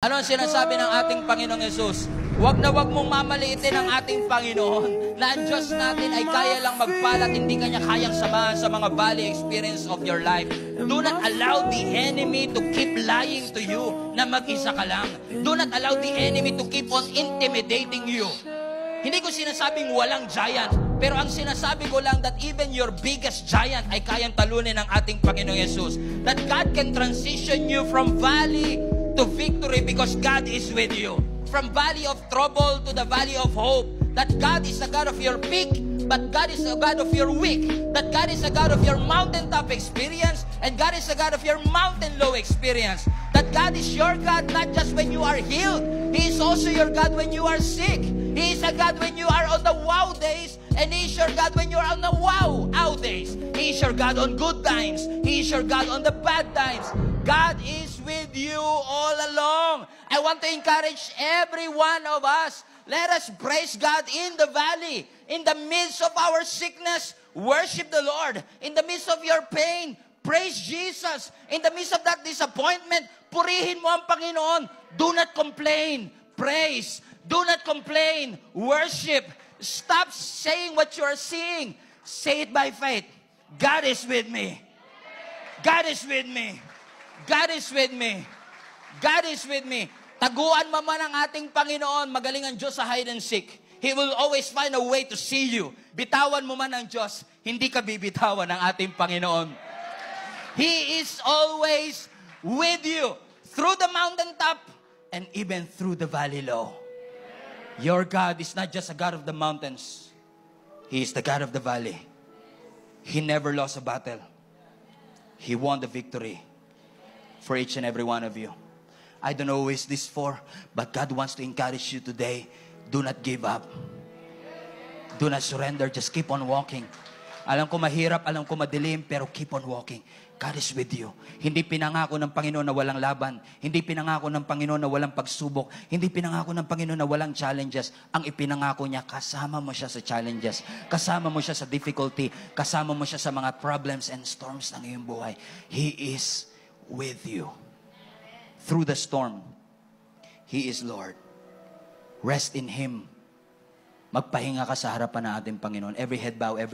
Ano ang sinasabi ng ating Panginoong Yesus? Huwag na huwag mong mamaliitin ang ating Panginoon na ang Diyos natin ay kaya lang magpala at hindi kanya kayang samahan sa mga valley experience of your life. Do not allow the enemy to keep lying to you na mag-isa ka lang. Do not allow the enemy to keep on intimidating you. Hindi ko sinasabing walang giant, pero ang sinasabi ko lang that even your biggest giant ay kayang talunin ng ating Panginoong Yesus. That God can transition you from valley to victory because God is with you. From valley of trouble to the valley of hope. That God is the God of your peak, but God is the God of your week. That God is the God of your mountaintop experience, and God is the God of your mountain low experience. That God is your God not just when you are healed. He is also your God when you are sick. He is a God when you are on the wow days, and He is your God when you are on the wow days. He is your God on good times. He is your God on the bad times. God is with you all along. I want to encourage every one of us. Let us praise God in the valley. In the midst of our sickness, worship the Lord. In the midst of your pain, praise Jesus. In the midst of that disappointment, purihin mo ang Panginoon. Do not complain. Praise. Do not complain. Worship. Stop saying what you are seeing. Say it by faith. God is with me. God is with me. God is with me. God is with me. Taguan mo man ang ating Panginoon. Magaling ang Diyos sa hide and seek. He will always find a way to see you. Bitawan mo man ang Diyos, hindi ka bibitawan ng ating Panginoon. He is always with you through the mountaintop and even through the valley low. Your God is not just a God of the mountains. He is the God of the valley. He never lost a battle. He won the victory for each and every one of you. I don't know who is this for, but God wants to encourage you today. Do not give up. Do not surrender. Just keep on walking. Alam ko mahirap, alam ko madilim, pero keep on walking. God is with you. Hindi pinangako ng Panginoon na walang laban. Hindi pinangako ng Panginoon na walang pagsubok. Hindi pinangako ng Panginoon na walang challenges. Ang ipinangako niya, kasama mo siya sa challenges. Kasama mo siya sa difficulty. Kasama mo siya sa mga problems and storms ng iyong buhay. He is with you. Through the storm, He is Lord. Rest in Him. Magpahinga ka sa harapan ng ating Panginoon. Every head bow, every